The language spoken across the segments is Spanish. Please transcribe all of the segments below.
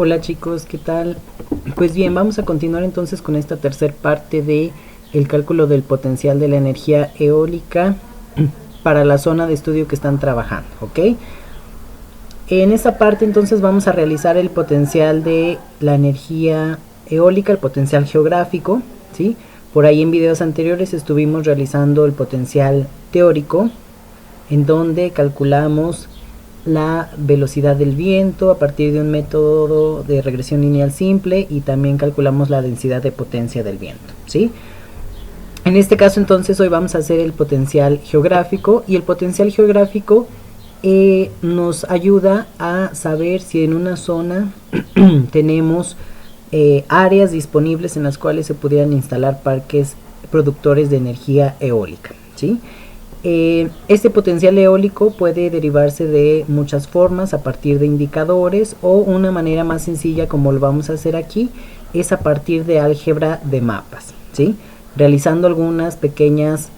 Hola chicos, ¿qué tal? Pues bien, vamos a continuar entonces con esta tercera parte de el cálculo del potencial de la energía eólica para la zona de estudio que están trabajando, ¿ok? En esta parte entonces vamos a realizar el potencial de la energía eólica, el potencial geográfico, ¿sí? Por ahí en videos anteriores estuvimos realizando el potencial teórico, en donde calculamos la velocidad del viento a partir de un método de regresión lineal simple y también calculamos la densidad de potencia del viento, ¿sí? En este caso entonces hoy vamos a hacer el potencial geográfico, y el potencial geográfico nos ayuda a saber si en una zona tenemos áreas disponibles en las cuales se pudieran instalar parques productores de energía eólica, ¿sí? Este potencial eólico puede derivarse de muchas formas a partir de indicadores, o una manera más sencilla, como lo vamos a hacer aquí, es a partir de álgebra de mapas, ¿sí? Realizando algunas pequeñas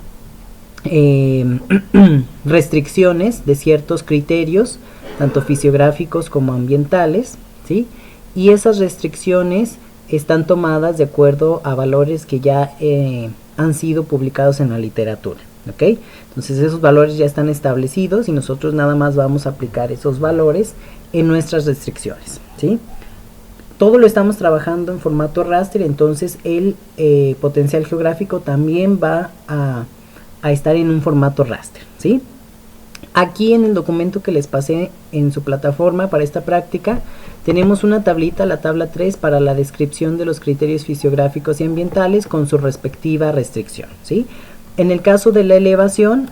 restricciones de ciertos criterios, tanto fisiográficos como ambientales, ¿sí? Y esas restricciones están tomadas de acuerdo a valores que ya han sido publicados en la literatura, ¿ok? Entonces esos valores ya están establecidos y nosotros nada más vamos a aplicar esos valores en nuestras restricciones, ¿sí? Todo lo estamos trabajando en formato raster, entonces el potencial geográfico también va a estar en un formato raster, ¿sí? Aquí en el documento que les pasé en su plataforma para esta práctica tenemos una tablita, la tabla 3, para la descripción de los criterios fisiográficos y ambientales con su respectiva restricción, ¿sí? En el caso de la elevación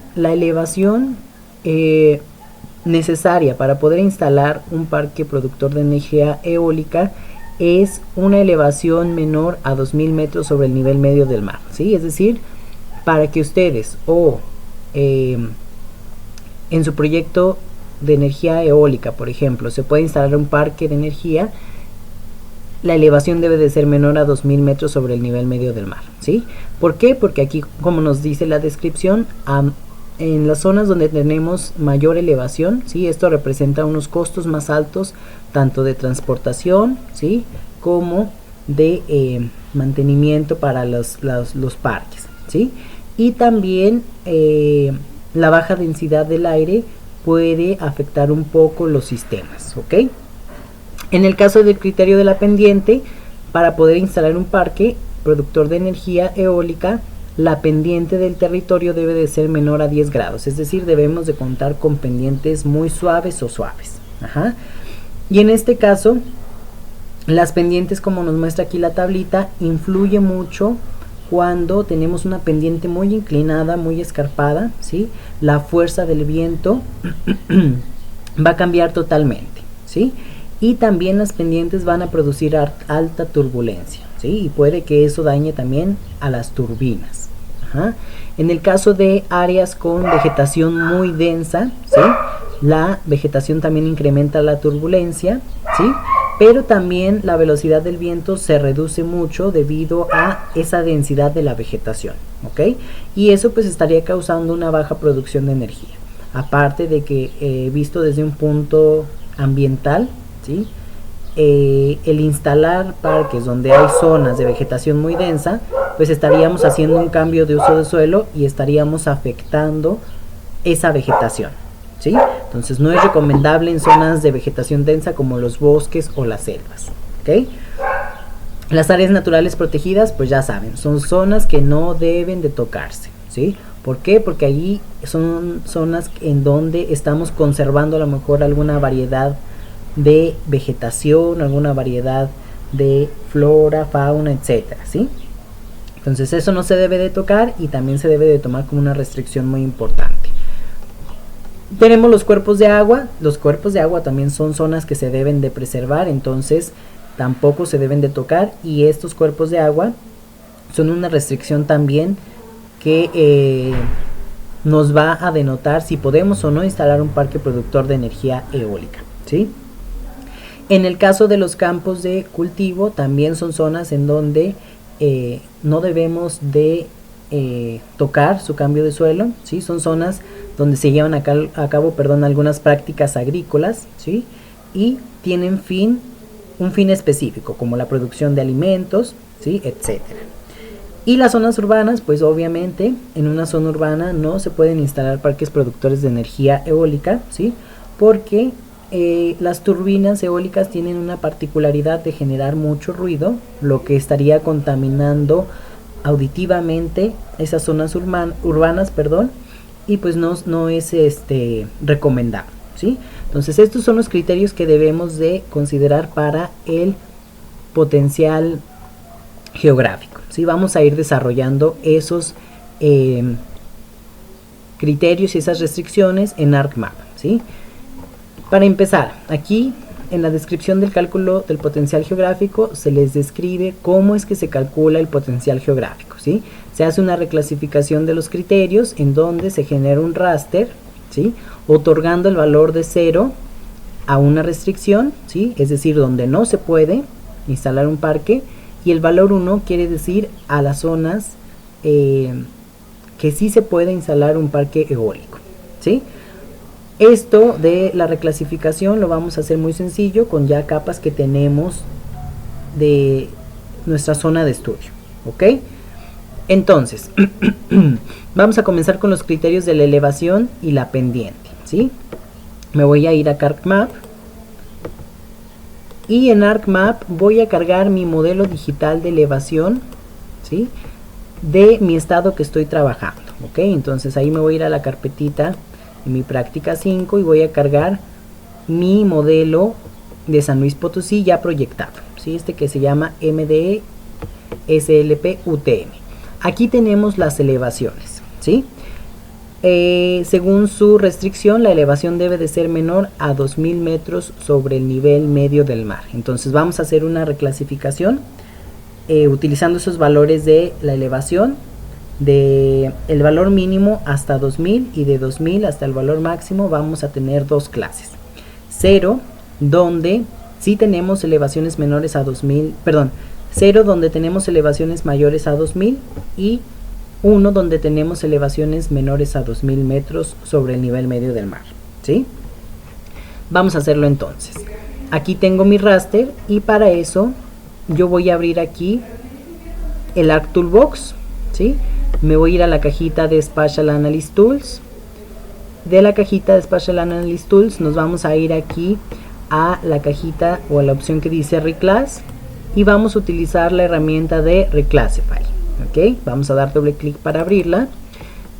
necesaria para poder instalar un parque productor de energía eólica es una elevación menor a 2000 metros sobre el nivel medio del mar, ¿sí? Es decir, para que ustedes en su proyecto de energía eólica, por ejemplo, se pueda instalar un parque de energía, la elevación debe de ser menor a 2000 metros sobre el nivel medio del mar, ¿sí? ¿Por qué? Porque aquí, como nos dice la descripción, en las zonas donde tenemos mayor elevación, ¿sí? Esto representa unos costos más altos, tanto de transportación, ¿sí? Como de mantenimiento para los parques, ¿sí? Y también la baja densidad del aire puede afectar un poco los sistemas, ¿ok? En el caso del criterio de la pendiente, para poder instalar un parque productor de energía eólica, la pendiente del territorio debe de ser menor a 10 grados, es decir, debemos de contar con pendientes muy suaves o suaves. Ajá. Y en este caso, las pendientes, como nos muestra aquí la tablita, influye mucho cuando tenemos una pendiente muy inclinada, muy escarpada, ¿sí? La fuerza del viento va a cambiar totalmente, ¿sí? Y también las pendientes van a producir alta turbulencia, ¿sí? Y puede que eso dañe también a las turbinas. Ajá. En el caso de áreas con vegetación muy densa, ¿sí? La vegetación también incrementa la turbulencia, ¿sí? Pero también la velocidad del viento se reduce mucho debido a esa densidad de la vegetación, ¿ok? Y eso pues estaría causando una baja producción de energía. Aparte de que visto desde un punto ambiental, ¿sí? El instalar parques donde hay zonas de vegetación muy densa, pues estaríamos haciendo un cambio de uso de suelo y estaríamos afectando esa vegetación, ¿sí? Entonces no es recomendable en zonas de vegetación densa como los bosques o las selvas, ¿ok? Las áreas naturales protegidas, pues ya saben, son zonas que no deben de tocarse, ¿sí? ¿Por qué? Porque allí son zonas en donde estamos conservando a lo mejor alguna variedad de vegetación, alguna variedad de flora, fauna, etcétera, ¿sí? Entonces eso no se debe de tocar y también se debe de tomar como una restricción muy importante. Tenemos los cuerpos de agua. Los cuerpos de agua también son zonas que se deben de preservar, entonces tampoco se deben de tocar, y estos cuerpos de agua son una restricción también que nos va a denotar si podemos o no instalar un parque productor de energía eólica, ¿sí? En el caso de los campos de cultivo, también son zonas en donde no debemos de tocar su cambio de suelo, ¿sí? Son zonas donde se llevan a cabo algunas prácticas agrícolas, ¿sí? Y tienen fin un fin específico, como la producción de alimentos, ¿sí? Etcétera. Y las zonas urbanas, pues obviamente en una zona urbana no se pueden instalar parques productores de energía eólica, ¿sí? Porque las turbinas eólicas tienen una particularidad de generar mucho ruido, lo que estaría contaminando auditivamente esas zonas urbanas, perdón, y pues no es recomendable, ¿sí? Entonces estos son los criterios que debemos de considerar para el potencial geográfico, ¿sí? Vamos a ir desarrollando esos criterios y esas restricciones en ArcMap, ¿sí? Para empezar, aquí en la descripción del cálculo del potencial geográfico se les describe cómo es que se calcula el potencial geográfico, ¿sí? Se hace una reclasificación de los criterios en donde se genera un raster, ¿sí? Otorgando el valor de 0 a una restricción, ¿sí? Es decir, donde no se puede instalar un parque, y el valor 1 quiere decir a las zonas que sí se puede instalar un parque eólico, ¿sí? Esto de la reclasificación lo vamos a hacer muy sencillo con ya capas que tenemos de nuestra zona de estudio, ¿ok? Entonces, vamos a comenzar con los criterios de la elevación y la pendiente, ¿sí? Me voy a ir a ArcMap y en ArcMap voy a cargar mi modelo digital de elevación, ¿sí? De mi estado que estoy trabajando, ¿ok? Entonces ahí me voy a ir a la carpetita en mi práctica 5 y voy a cargar mi modelo de San Luis Potosí ya proyectado, ¿sí? Este que se llama MDE SLP UTM. Aquí tenemos las elevaciones, ¿sí? Según su restricción, la elevación debe de ser menor a 2000 metros sobre el nivel medio del mar. Entonces vamos a hacer una reclasificación utilizando esos valores de la elevación, de el valor mínimo hasta 2000 y de 2000 hasta el valor máximo. Vamos a tener dos clases: 0, donde sí tenemos elevaciones menores a 2000, perdón, 0 donde tenemos elevaciones mayores a 2000, y 1 donde tenemos elevaciones menores a 2000 metros sobre el nivel medio del mar, ¿sí? Vamos a hacerlo entonces. Aquí tengo mi raster y para eso yo voy a abrir aquí el ArcToolbox, ¿sí? Me voy a ir a la cajita de Spatial Analysis Tools. De la cajita de Spatial Analysis Tools nos vamos a ir aquí a la cajita o a la opción que dice Reclass y vamos a utilizar la herramienta de Reclassify, ¿ok? Vamos a dar doble clic para abrirla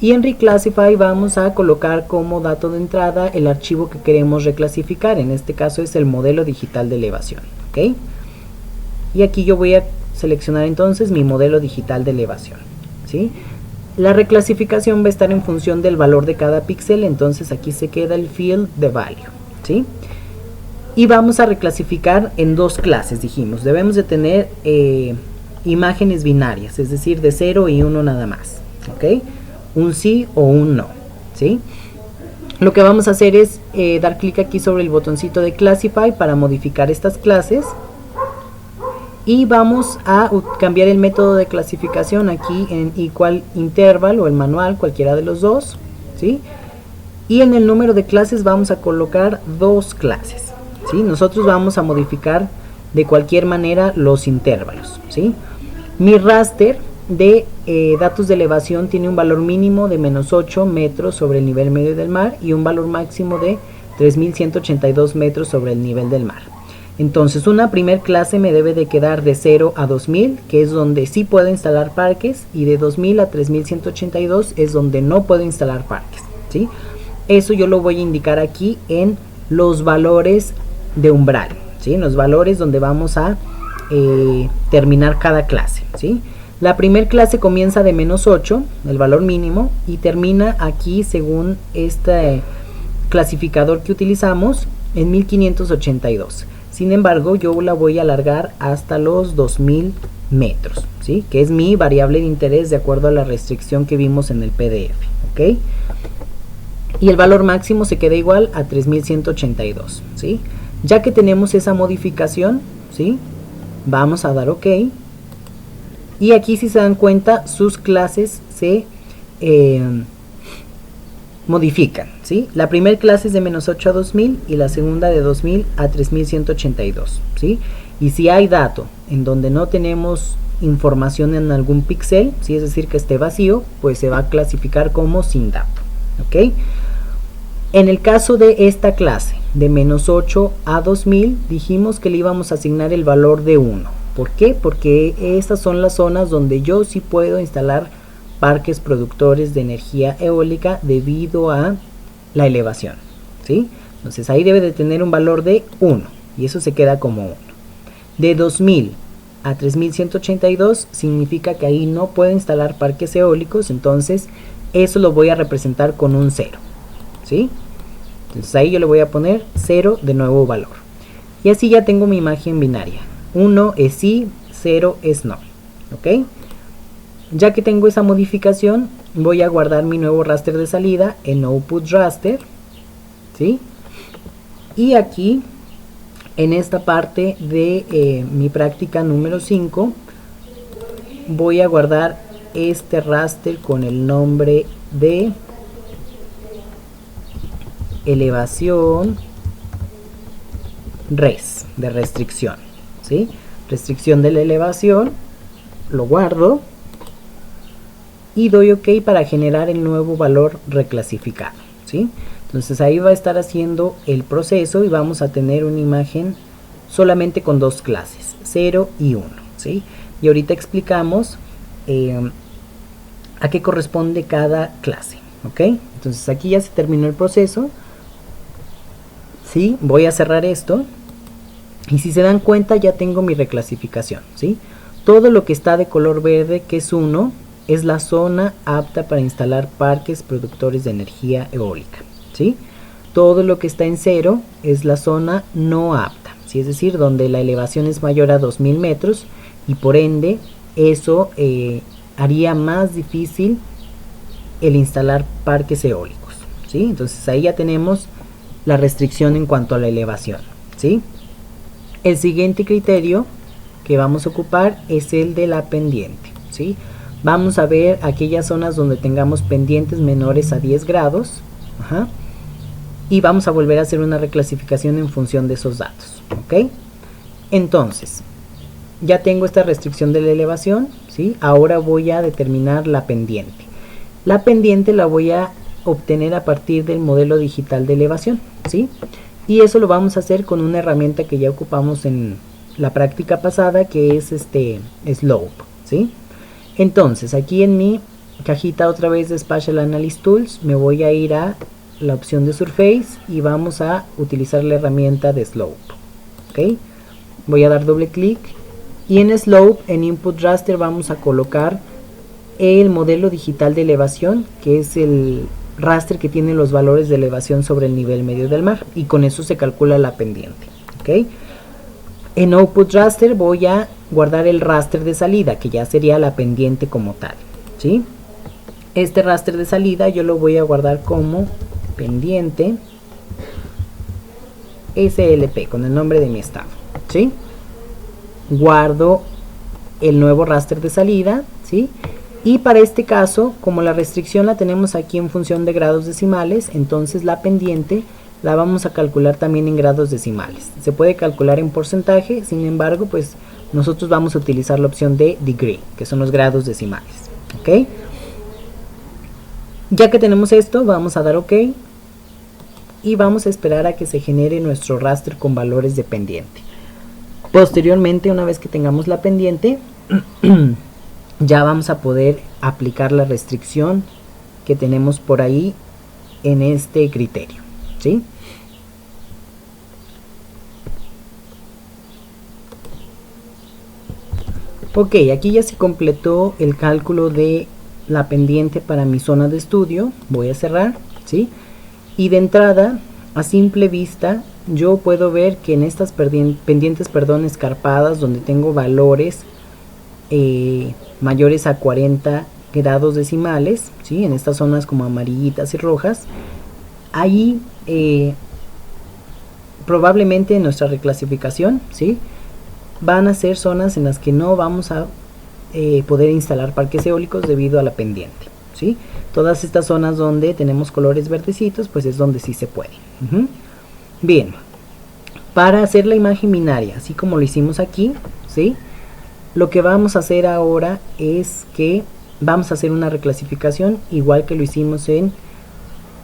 y en Reclassify vamos a colocar como dato de entrada el archivo que queremos reclasificar. En este caso es el modelo digital de elevación, ¿ok? Y aquí yo voy a seleccionar entonces mi modelo digital de elevación, ¿sí? La reclasificación va a estar en función del valor de cada píxel, entonces aquí se queda el field de value, ¿sí? Y vamos a reclasificar en dos clases, dijimos. Debemos de tener imágenes binarias, es decir, de 0 y 1 nada más, ¿ok? Un sí o un no, ¿sí? Lo que vamos a hacer es dar clic aquí sobre el botoncito de Classify para modificar estas clases. Y vamos a cambiar el método de clasificación aquí en Equal Interval o el manual, cualquiera de los dos, ¿sí? Y en el número de clases vamos a colocar dos clases, ¿sí? Nosotros vamos a modificar de cualquier manera los intervalos, ¿sí? Mi raster de datos de elevación tiene un valor mínimo de menos 8 metros sobre el nivel medio del mar y un valor máximo de 3182 metros sobre el nivel del mar. Entonces una primer clase me debe de quedar de 0 a 2000, que es donde sí puedo instalar parques, y de 2000 a 3182 es donde no puedo instalar parques, ¿sí? Eso yo lo voy a indicar aquí en los valores de umbral, ¿sí? Los valores donde vamos a terminar cada clase, ¿sí? La primer clase comienza de menos 8, el valor mínimo, y termina aquí según este clasificador que utilizamos en 1582. Sin embargo, yo la voy a alargar hasta los 2000 metros, ¿sí? Que es mi variable de interés de acuerdo a la restricción que vimos en el PDF, ¿ok? Y el valor máximo se queda igual a 3182, ¿sí? Ya que tenemos esa modificación, ¿sí? Vamos a dar OK. Y aquí, si se dan cuenta, sus clases se modifican, ¿sí? La primera clase es de -8 a 2000 y la segunda de 2000 a 3182, ¿sí? Y si hay dato en donde no tenemos información en algún píxel, ¿sí? Es decir, que esté vacío, pues se va a clasificar como sin dato, ¿ok? En el caso de esta clase, de -8 a 2000, dijimos que le íbamos a asignar el valor de 1. ¿Por qué? Porque estas son las zonas donde yo sí puedo instalar parques productores de energía eólica debido a la elevación, ¿sí? Entonces ahí debe de tener un valor de 1 y eso se queda como 1. De 2000 a 3182 significa que ahí no puedo instalar parques eólicos, entonces eso lo voy a representar con un 0, ¿sí? Entonces ahí yo le voy a poner 0 de nuevo valor. Y así ya tengo mi imagen binaria. 1 es sí, 0 es no, ¿ok? Ya que tengo esa modificación, voy a guardar mi nuevo raster de salida en output raster, ¿sí? Y aquí, en esta parte de mi práctica número 5, voy a guardar este raster con el nombre de elevación res, de restricción, ¿sí? Restricción de la elevación, lo guardo y doy OK para generar el nuevo valor reclasificado, ¿sí? Entonces ahí va a estar haciendo el proceso y vamos a tener una imagen solamente con dos clases, 0 y 1, ¿sí? Y ahorita explicamos a qué corresponde cada clase, ¿ok? Entonces aquí ya se terminó el proceso, ¿sí? Voy a cerrar esto y si se dan cuenta ya tengo mi reclasificación, ¿sí? Todo lo que está de color verde, que es 1, es la zona apta para instalar parques productores de energía eólica, ¿sí? Todo lo que está en 0 es la zona no apta, ¿sí? Es decir, donde la elevación es mayor a 2000 metros y por ende eso haría más difícil el instalar parques eólicos, ¿sí? Entonces ahí ya tenemos la restricción en cuanto a la elevación, ¿sí? El siguiente criterio que vamos a ocupar es el de la pendiente, ¿sí? Vamos a ver aquellas zonas donde tengamos pendientes menores a 10 grados, y vamos a volver a hacer una reclasificación en función de esos datos, ¿ok? Entonces, ya tengo esta restricción de la elevación, ¿sí? Ahora voy a determinar la pendiente. La pendiente la voy a obtener a partir del modelo digital de elevación, ¿sí? Y eso lo vamos a hacer con una herramienta que ya ocupamos en la práctica pasada, que es Slope, ¿sí? Entonces, aquí en mi cajita otra vez de Spatial Analysis Tools, me voy a ir a la opción de Surface y vamos a utilizar la herramienta de Slope, ¿ok? Voy a dar doble clic y en Slope, en Input Raster, vamos a colocar el modelo digital de elevación, que es el raster que tiene los valores de elevación sobre el nivel medio del mar, y con eso se calcula la pendiente, ¿ok? En Output Raster voy a guardar el raster de salida, que ya sería la pendiente como tal, ¿sí? Este raster de salida yo lo voy a guardar como pendiente SLP, con el nombre de mi estado, ¿sí? Guardo el nuevo raster de salida, ¿sí? Y para este caso, como la restricción la tenemos aquí en función de grados decimales, entonces la pendiente la vamos a calcular también en grados decimales. Se puede calcular en porcentaje, sin embargo, pues nosotros vamos a utilizar la opción de degree, que son los grados decimales, ¿ok? Ya que tenemos esto, vamos a dar OK y vamos a esperar a que se genere nuestro raster con valores de pendiente. Posteriormente, una vez que tengamos la pendiente, ya vamos a poder aplicar la restricción que tenemos por ahí en este criterio, ¿sí? Ok, aquí ya se completó el cálculo de la pendiente para mi zona de estudio. Voy a cerrar, ¿sí? Y de entrada, a simple vista, yo puedo ver que en estas pendientes escarpadas, donde tengo valores mayores a 40 grados decimales, ¿sí? En estas zonas como amarillitas y rojas, ahí probablemente en nuestra reclasificación, ¿sí? Van a ser zonas en las que no vamos a poder instalar parques eólicos debido a la pendiente, ¿sí? Todas estas zonas donde tenemos colores verdecitos, pues es donde sí se puede. Bien, para hacer la imagen binaria, así como lo hicimos aquí, ¿sí? Lo que vamos a hacer ahora es que vamos a hacer una reclasificación igual que lo hicimos en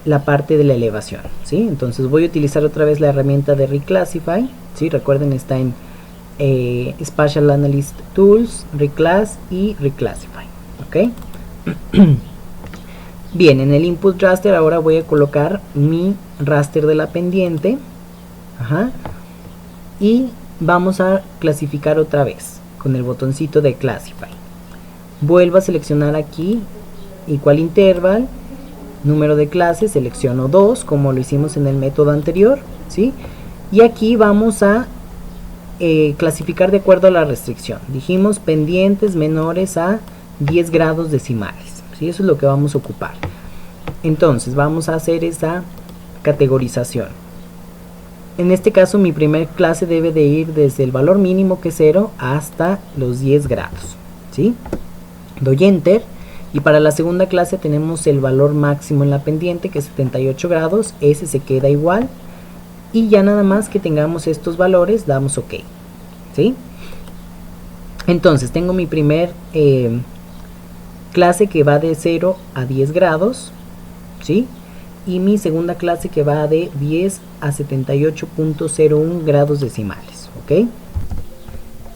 la parte de la elevación, ¿sí? Entonces voy a utilizar otra vez la herramienta de Reclassify, ¿sí? Recuerden, está en Spatial Analyst Tools, Reclass y Reclassify, ¿ok? Bien, en el Input Raster ahora voy a colocar mi raster de la pendiente, y vamos a clasificar otra vez con el botoncito de Classify. Vuelvo a seleccionar aquí Equal Interval, número de clase, selecciono 2 como lo hicimos en el método anterior, ¿sí? Y aquí vamos a clasificar de acuerdo a la restricción. Dijimos pendientes menores a 10 grados decimales, ¿sí? Eso es lo que vamos a ocupar. Entonces vamos a hacer esa categorización. En este caso mi primer clase debe de ir desde el valor mínimo, que es 0, hasta los 10 grados, ¿sí? Doy Enter. Y para la segunda clase tenemos el valor máximo en la pendiente, que es 78 grados, ese se queda igual. Y ya nada más que tengamos estos valores, damos OK, ¿sí? Entonces tengo mi primer clase que va de 0 a 10 grados, ¿sí? Y mi segunda clase que va de 10 a 78.01 grados decimales, ¿ok?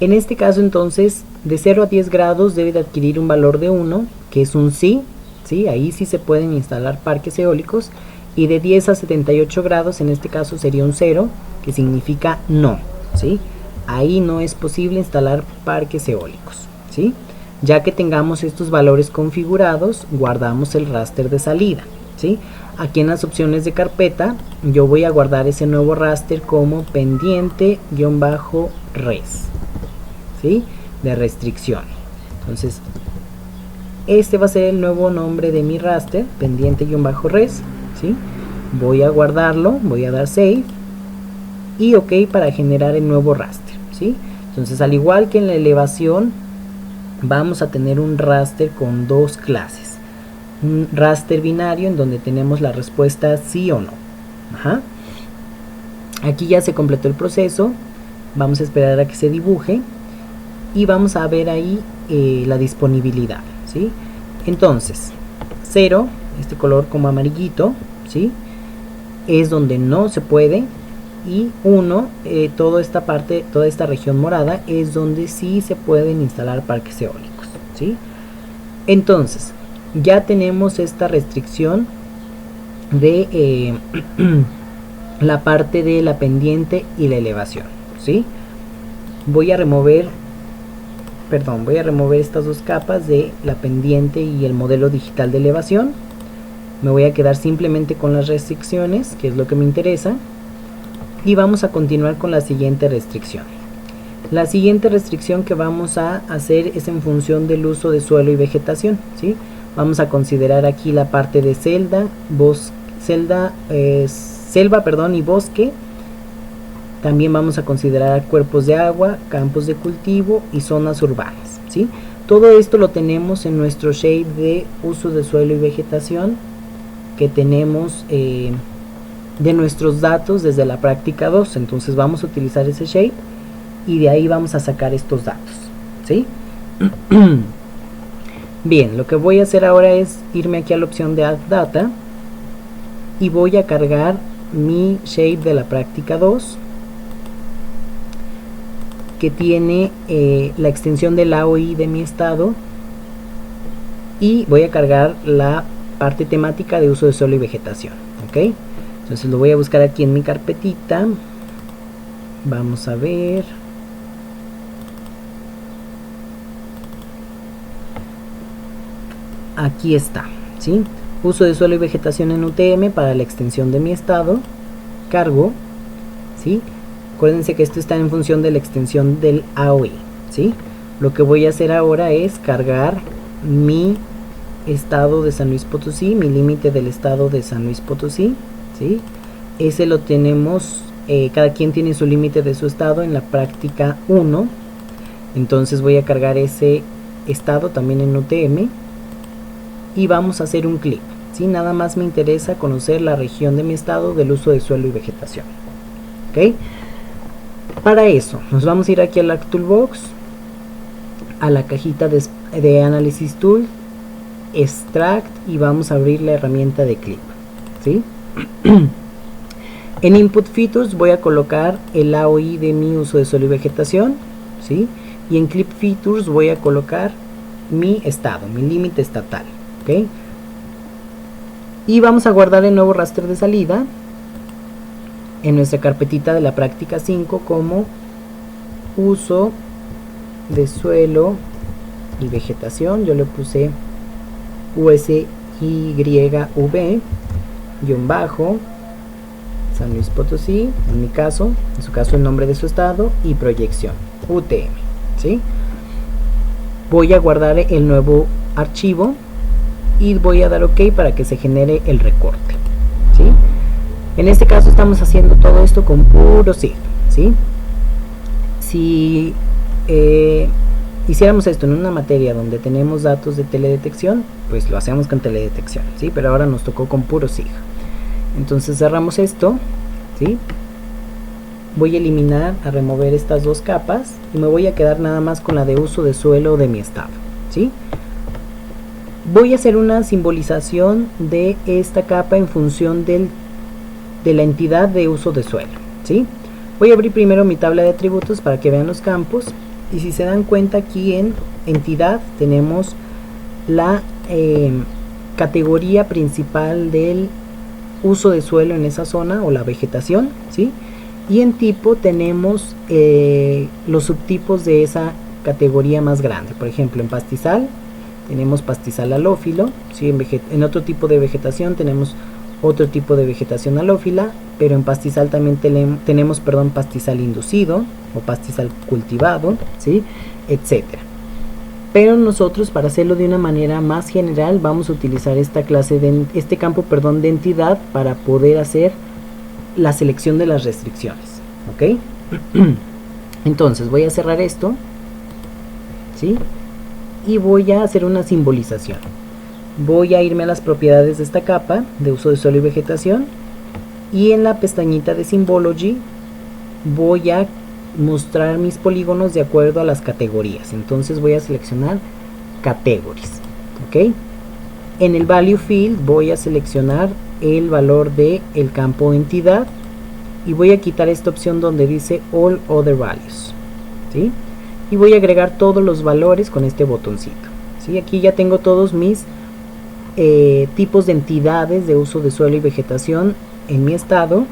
En este caso entonces, de 0 a 10 grados debe de adquirir un valor de 1, que es un sí, ¿sí? Ahí sí se pueden instalar parques eólicos. Y de 10 a 78 grados, en este caso sería un 0, que significa no, ¿sí? Ahí no es posible instalar parques eólicos, ¿sí? Ya que tengamos estos valores configurados, guardamos el raster de salida, ¿sí? Aquí en las opciones de carpeta, yo voy a guardar ese nuevo raster como pendiente-res, ¿sí? De restricción. Entonces, este va a ser el nuevo nombre de mi raster, pendiente-res, ¿sí? Voy a guardarlo, voy a dar Save y OK para generar el nuevo raster, ¿sí? Entonces, al igual que en la elevación, vamos a tener un raster con dos clases. Un raster binario en donde tenemos la respuesta sí o no. Aquí ya se completó el proceso. Vamos a esperar a que se dibuje y vamos a ver ahí la disponibilidad, ¿sí? Entonces 0, este color como amarillito, ¿sí? Es donde no se puede, y 1, toda esta parte, toda esta región morada es donde sí se pueden instalar parques eólicos, ¿sí? Entonces ya tenemos esta restricción de la parte de la pendiente y la elevación, ¿sí? Voy a remover estas dos capas de la pendiente y el modelo digital de elevación. Me voy a quedar simplemente con las restricciones, que es lo que me interesa, y vamos a continuar con la siguiente restricción. La siguiente restricción que vamos a hacer es en función del uso de suelo y vegetación, ¿sí? Vamos a considerar aquí la parte de selva y bosque. También vamos a considerar cuerpos de agua, campos de cultivo y zonas urbanas, ¿sí? Todo esto lo tenemos en nuestro shape de uso de suelo y vegetación que tenemos de nuestros datos desde la práctica 2. Entonces vamos a utilizar ese shape y de ahí vamos a sacar estos datos, ¿sí? Bien, lo que voy a hacer ahora es irme aquí a la opción de Add Data y voy a cargar mi shape de la práctica 2 que tiene la extensión del AOI de mi estado, y voy a cargar la parte temática de uso de suelo y vegetación, ¿ok? Entonces lo voy a buscar aquí en mi carpetita. Vamos a ver. Aquí está, ¿sí? Uso de suelo y vegetación en UTM para la extensión de mi estado. Cargo, ¿sí? Acuérdense que esto está en función de la extensión del AOI, ¿sí? Lo que voy a hacer ahora es cargar mi estado de San Luis Potosí, mi límite del estado de San Luis Potosí, ¿sí? Ese lo tenemos, cada quien tiene su límite de su estado en la práctica 1. Entonces voy a cargar ese estado también en UTM y vamos a hacer un clip, ¿sí? Nada más me interesa conocer la región de mi estado del uso de suelo y vegetación, ¿ok? Para eso nos vamos a ir aquí al Arc Toolbox, a la cajita de Analysis Tool, Extract, y vamos a abrir la herramienta de clip, ¿sí? En Input Features voy a colocar el AOI de mi uso de suelo y vegetación, ¿sí? Y en Clip Features voy a colocar mi estado, mi límite estatal, ¿ok? Y vamos a guardar el nuevo raster de salida en nuestra carpetita de la práctica 5 como uso de suelo y vegetación. Yo le puse USYV _ San Luis Potosí, en mi caso, en su caso el nombre de su estado, y proyección UTM, ¿sí? Voy a guardar el nuevo archivo y voy a dar OK para que se genere el recorte, ¿sí? En este caso estamos haciendo todo esto con puro SIG, ¿sí? Si hiciéramos esto en una materia donde tenemos datos de teledetección, pues lo hacemos con teledetección, ¿sí? Pero ahora nos tocó con puro SIG. Entonces cerramos esto, ¿sí? Voy a eliminar, a remover estas dos capas y me voy a quedar nada más con la de uso de suelo de mi estado, ¿sí? Voy a hacer una simbolización de esta capa en función de la entidad de uso de suelo, ¿sí? Voy a abrir primero mi tabla de atributos para que vean los campos, y si se dan cuenta aquí en entidad tenemos la categoría principal del uso de suelo en esa zona o la vegetación, ¿sí? Y en tipo tenemos los subtipos de esa categoría más grande. Por ejemplo, en pastizal tenemos pastizal halófilo, ¿sí? En otro tipo de vegetación tenemos otro tipo de vegetación halófila, pero en pastizal también tenemos pastizal inducido o pastizal cultivado, ¿sí? Etcétera. Pero nosotros, para hacerlo de una manera más general, vamos a utilizar este campo de entidad para poder hacer la selección de las restricciones, ¿ok? Entonces voy a cerrar esto, ¿sí? Y voy a hacer una simbolización. Voy a irme a las propiedades de esta capa de uso de suelo y vegetación, y en la pestañita de Symbology voy a mostrar mis polígonos de acuerdo a las categorías. Entonces voy a seleccionar Categories, ¿ok? En el Value Field voy a seleccionar el valor de el campo entidad y voy a quitar esta opción donde dice All Other Values, ¿sí? Y voy a agregar todos los valores con este botoncito, ¿sí? Aquí ya tengo todos mis tipos de entidades de uso de suelo y vegetación en mi estado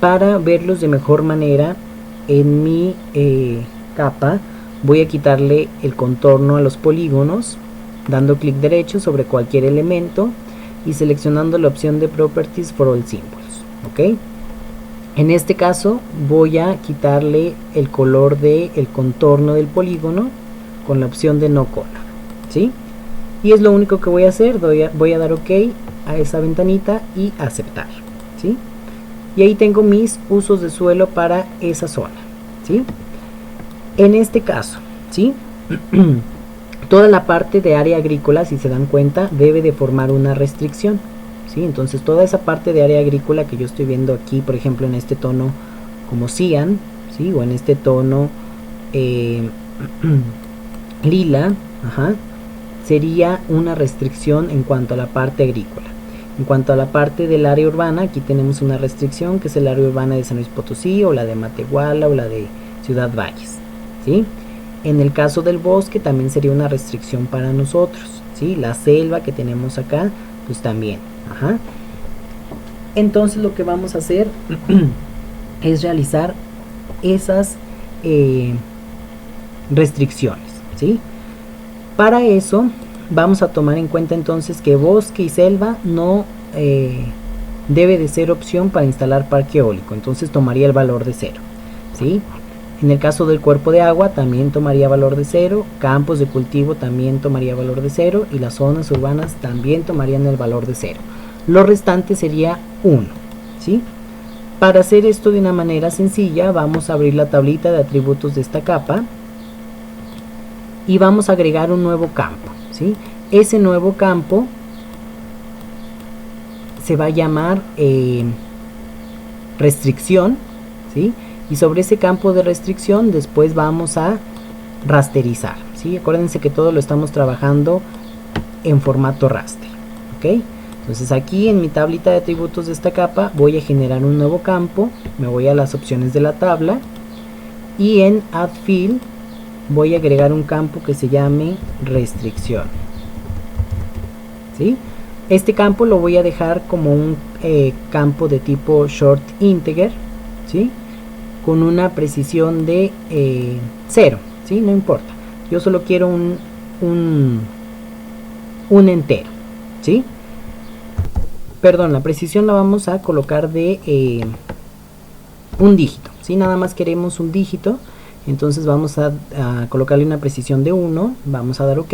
para verlos de mejor manera. En mi capa voy a quitarle el contorno a los polígonos dando clic derecho sobre cualquier elemento y seleccionando la opción de Properties for All Symbols, ¿ok? En este caso voy a quitarle el color del contorno del polígono con la opción de No Color, ¿sí? Y es lo único que voy a hacer. Voy a dar OK a esa ventanita y aceptar, ¿sí? Y ahí tengo mis usos de suelo para esa zona, ¿sí? En este caso, ¿sí? Toda la parte de área agrícola, si se dan cuenta, debe de formar una restricción, ¿sí? Entonces toda esa parte de área agrícola que yo estoy viendo aquí, por ejemplo en este tono como cian, ¿sí? O en este tono lila, sería una restricción en cuanto a la parte agrícola. En cuanto a la parte del área urbana, aquí tenemos una restricción que es el área urbana de San Luis Potosí, o la de Matehuala, o la de Ciudad Valles, ¿sí? En el caso del bosque también sería una restricción para nosotros, ¿sí? La selva que tenemos acá, pues también, Entonces lo que vamos a hacer es realizar esas restricciones, ¿sí? Para eso vamos a tomar en cuenta entonces que bosque y selva no debe de ser opción para instalar parque eólico, entonces tomaría el valor de 0, ¿sí? En el caso del cuerpo de agua también tomaría valor de 0, campos de cultivo también tomaría valor de 0 y las zonas urbanas también tomarían el valor de 0. Lo restante sería 1, ¿sí? Para hacer esto de una manera sencilla vamos a abrir la tablita de atributos de esta capa y vamos a agregar un nuevo campo, ¿sí? Ese nuevo campo se va a llamar restricción, ¿sí? Y sobre ese campo de restricción después vamos a rasterizar, ¿sí? Acuérdense que todo lo estamos trabajando en formato raster, ¿ok? Entonces aquí en mi tablita de atributos de esta capa voy a generar un nuevo campo, me voy a las opciones de la tabla y en Add Field voy a agregar un campo que se llame restricción, ¿sí? Este campo lo voy a dejar como un campo de tipo short integer, ¿sí? Con una precisión de 0, ¿sí? No importa, yo solo quiero un entero, ¿sí? Perdón, la precisión la vamos a colocar de un dígito, ¿sí? Nada más queremos un dígito, entonces vamos a colocarle una precisión de 1, vamos a dar OK.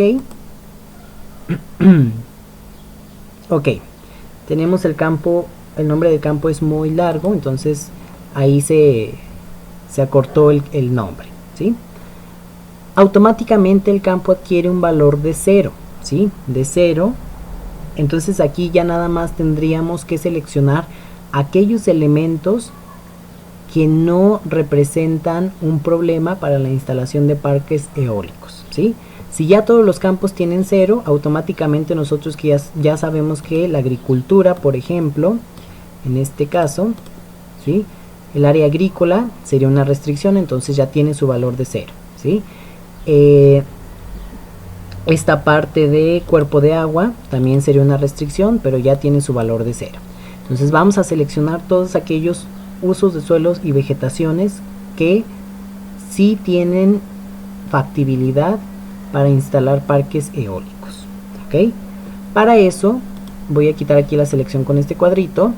Ok, tenemos el campo, el nombre del campo es muy largo, entonces ahí se acortó el nombre, ¿sí? Automáticamente el campo adquiere un valor de 0, ¿sí? De 0. Entonces aquí ya nada más tendríamos que seleccionar aquellos elementos que no representan un problema para la instalación de parques eólicos, ¿sí? Si ya todos los campos tienen 0, automáticamente nosotros que ya sabemos que la agricultura, por ejemplo, en este caso, ¿sí? El área agrícola sería una restricción, entonces ya tiene su valor de 0, ¿sí? Esta parte de cuerpo de agua también sería una restricción, pero ya tiene su valor de 0. Entonces vamos a seleccionar todos aquellos usos de suelos y vegetaciones que sí tienen factibilidad para instalar parques eólicos, ¿ok? Para eso voy a quitar aquí la selección con este cuadrito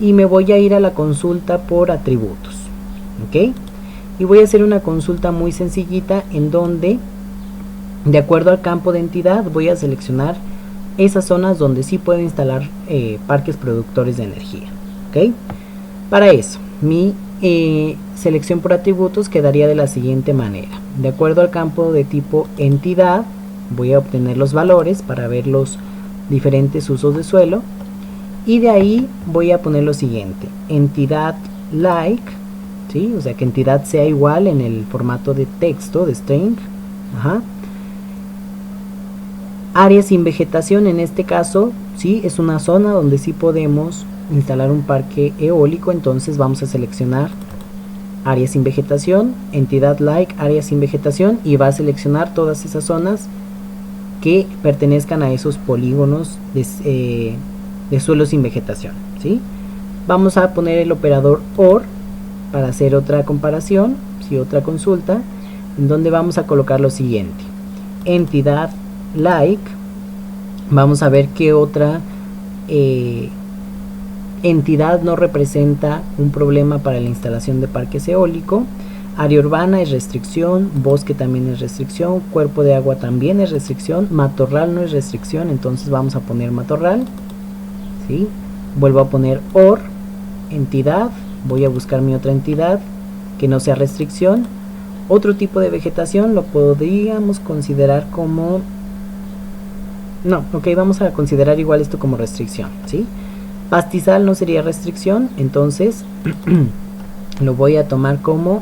y me voy a ir a la consulta por atributos, ¿ok? Y voy a hacer una consulta muy sencillita en donde, de acuerdo al campo de entidad, voy a seleccionar esas zonas donde sí puedo instalar parques productores de energía, ¿ok? Para eso, mi selección por atributos quedaría de la siguiente manera. De acuerdo al campo de tipo entidad, voy a obtener los valores para ver los diferentes usos de suelo. Y de ahí voy a poner lo siguiente: entidad like, ¿sí? O sea que entidad sea igual en el formato de texto, de string. Ajá. Área sin vegetación, en este caso, ¿sí? Es una zona donde sí podemos instalar un parque eólico, entonces vamos a seleccionar área sin vegetación, entidad like, área sin vegetación, y va a seleccionar todas esas zonas que pertenezcan a esos polígonos de suelo sin vegetación, ¿sí? Vamos a poner el operador OR para hacer otra comparación, ¿sí? Otra consulta, en donde vamos a colocar lo siguiente: entidad like, vamos a ver qué otra entidad no representa un problema para la instalación de parques eólico. Área urbana es restricción, bosque también es restricción, cuerpo de agua también es restricción, matorral no es restricción, entonces vamos a poner matorral, ¿sí? Vuelvo a poner OR, entidad, voy a buscar mi otra entidad que no sea restricción. Otro tipo de vegetación lo podríamos considerar como... No, ok, vamos a considerar igual esto como restricción, ¿sí? Pastizal no sería restricción, entonces lo voy a tomar como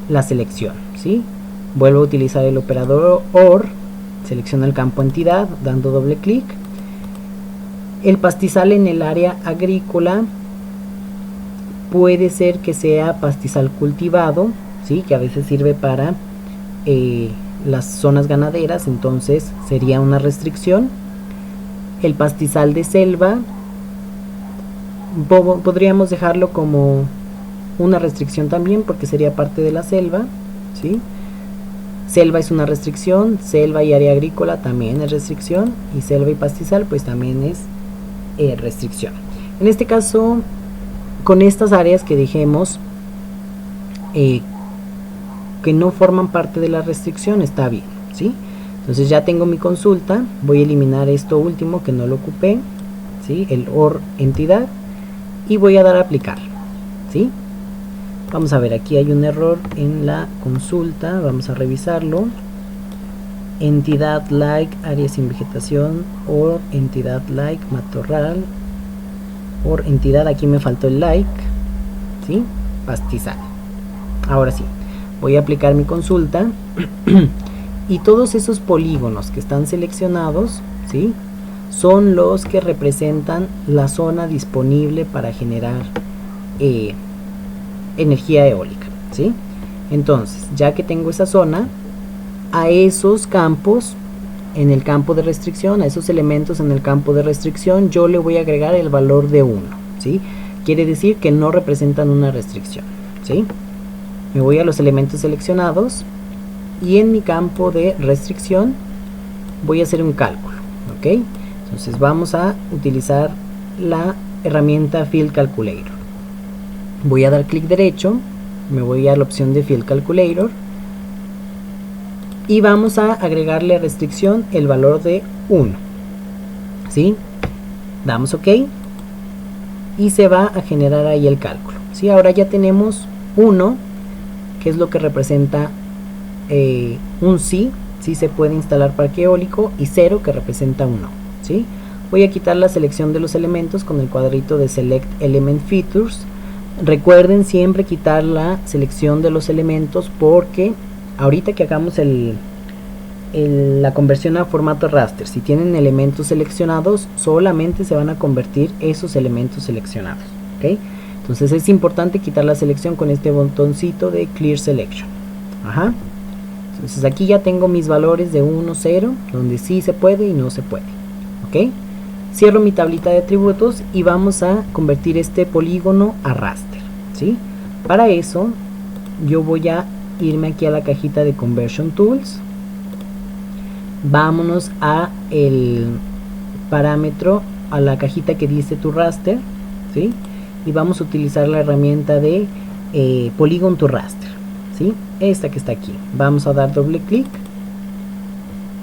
la selección, ¿sí? Vuelvo a utilizar el operador OR, selecciono el campo entidad dando doble clic. El pastizal en el área agrícola puede ser que sea pastizal cultivado, ¿sí? Que a veces sirve para las zonas ganaderas, entonces sería una restricción. El pastizal de selva podríamos dejarlo como una restricción también, porque sería parte de la selva, ¿sí? Selva es una restricción, selva y área agrícola también es restricción, y selva y pastizal pues también es restricción. En este caso, con estas áreas que dijimos que no forman parte de la restricción, está bien, ¿sí? Entonces ya tengo mi consulta, voy a eliminar esto último que no lo ocupé, ¿sí? El OR entidad, y voy a dar a aplicar, ¿sí? Vamos a ver, aquí hay un error en la consulta, vamos a revisarlo. Entidad like, área sin vegetación, o entidad like, matorral. por entidad, aquí me faltó el like, ¿sí? Pastizal. Ahora sí, voy a aplicar mi consulta y todos esos polígonos que están seleccionados, ¿sí?, son los que representan la zona disponible para generar energía eólica, ¿sí? Entonces, ya que tengo esa zona, a esos campos en el campo de restricción, a esos elementos en el campo de restricción, yo le voy a agregar el valor de 1, ¿sí? Quiere decir que no representan una restricción, ¿sí? Me voy a los elementos seleccionados y en mi campo de restricción voy a hacer un cálculo, ¿ok? Entonces vamos a utilizar la herramienta Field Calculator. Voy a dar clic derecho, me voy a la opción de Field Calculator y vamos a agregarle a restricción el valor de 1, ¿sí? Damos OK y se va a generar ahí el cálculo, ¿sí? Ahora ya tenemos 1, que es lo que representa un sí se puede instalar parque eólico, y 0 que representa un no, ¿sí? Voy a quitar la selección de los elementos con el cuadrito de Select Element Features. Recuerden siempre quitar la selección de los elementos, porque ahorita que hagamos la conversión a formato raster, si tienen elementos seleccionados, solamente se van a convertir esos elementos seleccionados, ¿ok? Entonces es importante quitar la selección con este botoncito de Clear Selection. Ajá. Entonces aquí ya tengo mis valores de 1, 0, donde sí se puede y no se puede, ¿ok? Cierro mi tablita de atributos y vamos a convertir este polígono a raster, ¿sí? Para eso yo voy a irme aquí a la cajita de Conversion Tools. Vámonos a el parámetro, a la cajita que dice to raster, ¿sí? Y vamos a utilizar la herramienta de Polygon to raster, ¿sí? Esta que está aquí. Vamos a dar doble clic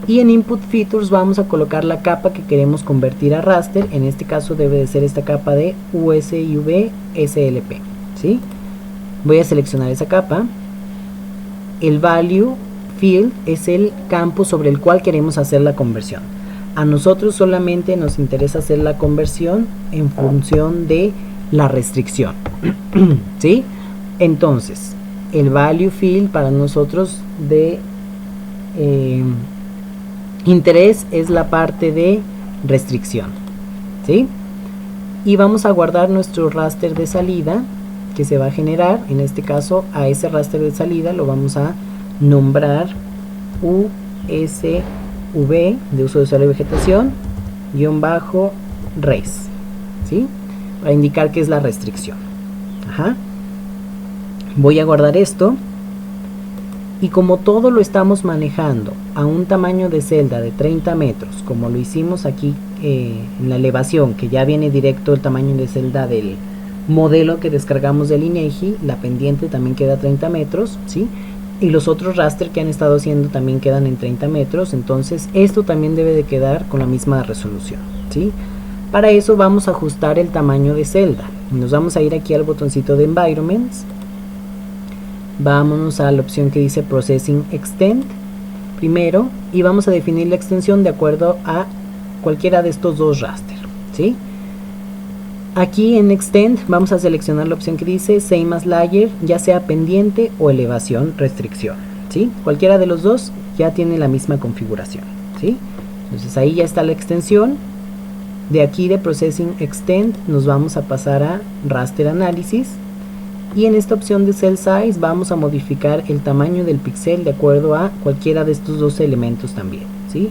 y en Input Features vamos a colocar la capa que queremos convertir a raster. En este caso debe de ser esta capa de USV SLP, ¿sí? Voy a seleccionar esa capa. El Value Field es el campo sobre el cual queremos hacer la conversión. A nosotros solamente nos interesa hacer la conversión en función de la restricción, ¿sí? Entonces el Value Field para nosotros de interés es la parte de restricción, ¿sí? Y vamos a guardar nuestro raster de salida que se va a generar. En este caso, a ese raster de salida lo vamos a nombrar USV, de uso de suelo y vegetación, _res, ¿sí? Para indicar que es la restricción. Ajá. Voy a guardar esto. Y como todo lo estamos manejando a un tamaño de celda de 30 metros, como lo hicimos aquí en la elevación, que ya viene directo el tamaño de celda del modelo que descargamos del INEGI, la pendiente también queda a 30 metros, ¿sí? Y los otros raster que han estado haciendo también quedan en 30 metros, entonces esto también debe de quedar con la misma resolución, ¿sí? Para eso vamos a ajustar el tamaño de celda. Nos vamos a ir aquí al botoncito de Environments. Vámonos a la opción que dice Processing Extend primero y vamos a definir la extensión de acuerdo a cualquiera de estos dos raster, ¿sí? Aquí en Extend vamos a seleccionar la opción que dice Same as Layer, ya sea pendiente o elevación restricción, ¿sí? Cualquiera de los dos ya tiene la misma configuración, ¿sí? Entonces ahí ya está la extensión. De aquí de Processing Extend nos vamos a pasar a Raster Analysis. Y en esta opción de Cell Size vamos a modificar el tamaño del píxel de acuerdo a cualquiera de estos dos elementos también, ¿sí?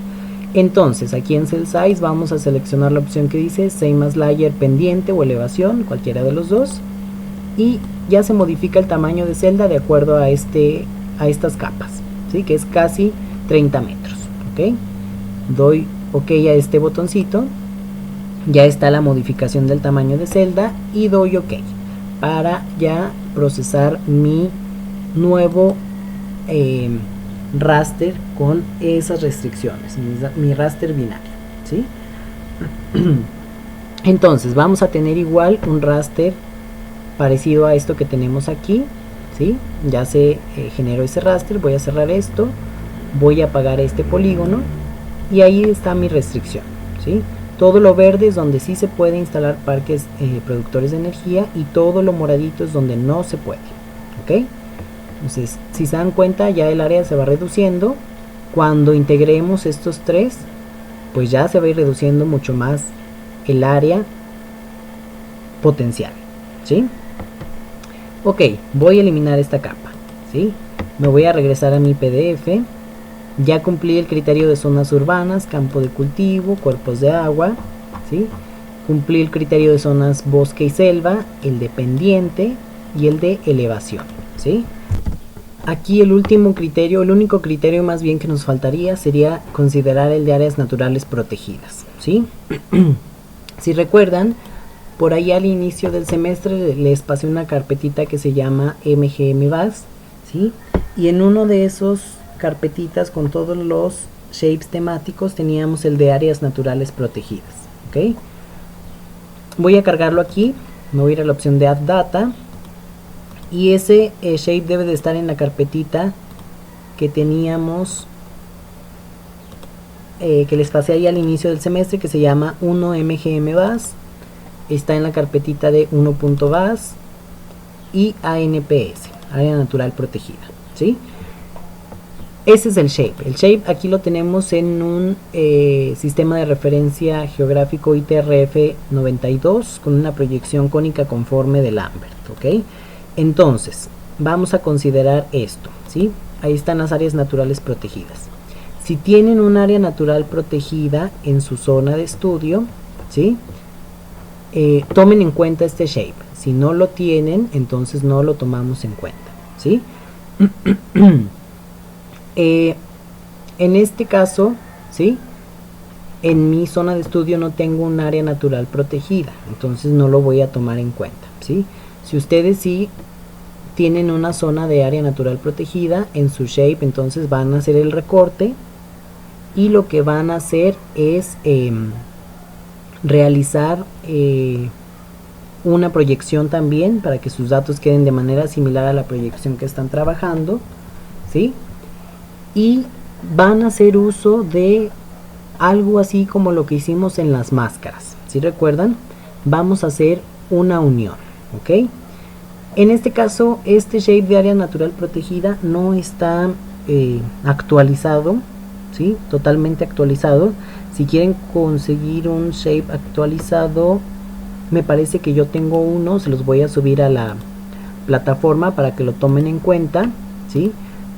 Entonces aquí en Cell Size vamos a seleccionar la opción que dice Same as Layer pendiente o elevación, cualquiera de los dos. Y ya se modifica el tamaño de celda de acuerdo a estas capas, ¿sí? Que es casi 30 metros, ¿ok? Doy OK a este botoncito. Ya está la modificación del tamaño de celda y doy OK para ya procesar mi nuevo raster con esas restricciones, mi raster binario, ¿sí? Entonces vamos a tener igual un raster parecido a esto que tenemos aquí, ¿sí? Ya se generó ese raster. Voy a cerrar esto, voy a apagar este polígono y ahí está mi restricción, ¿sí? Todo lo verde es donde sí se puede instalar parques productores de energía, y todo lo moradito es donde no se puede. ¿Ok? Entonces, si se dan cuenta, ya el área se va reduciendo. Cuando integremos estos tres, pues ya se va a ir reduciendo mucho más el área potencial, ¿sí? Ok, voy a eliminar esta capa, ¿sí? Me voy a regresar a mi PDF. Ya cumplí el criterio de zonas urbanas, campo de cultivo, cuerpos de agua, ¿sí? Cumplí el criterio de zonas bosque y selva, el de pendiente y el de elevación, ¿sí? Aquí el último criterio, el único criterio más bien que nos faltaría sería considerar el de áreas naturales protegidas, ¿sí? Si recuerdan, por ahí al inicio del semestre les pasé una carpetita que se llama MGMVAS, ¿sí? Y en uno de esos carpetitas con todos los shapes temáticos teníamos el de áreas naturales protegidas, ¿ok? Voy a cargarlo aquí, me voy a ir a la opción de Add Data, y ese shape debe de estar en la carpetita que teníamos, que les pasé ahí al inicio del semestre, que se llama 1MGMVAS. Está en la carpetita de 1.VAS y ANPS, área natural protegida, ¿sí? Ese es el shape. El shape aquí lo tenemos en un sistema de referencia geográfico ITRF 92 con una proyección cónica conforme de Lambert, ¿ok? Entonces, vamos a considerar esto, ¿sí? Ahí están las áreas naturales protegidas. Si tienen un área natural protegida en su zona de estudio, ¿sí? Tomen en cuenta este shape. Si no lo tienen, entonces no lo tomamos en cuenta, ¿sí? En este caso, ¿sí? En mi zona de estudio no tengo un área natural protegida, entonces no lo voy a tomar en cuenta, ¿sí? Si ustedes sí tienen una zona de área natural protegida en su shape, entonces van a hacer el recorte y lo que van a hacer es realizar una proyección también para que sus datos queden de manera similar a la proyección que están trabajando, ¿sí? Y van a hacer uso de algo así como lo que hicimos en las máscaras. Si recuerdan, vamos a hacer una unión, ¿ok? En este caso, este shape de área natural protegida no está actualizado, ¿sí? Totalmente actualizado. Si quieren conseguir un shape actualizado, me parece que yo tengo uno, se los voy a subir a la plataforma para que lo tomen en cuenta, ¿sí?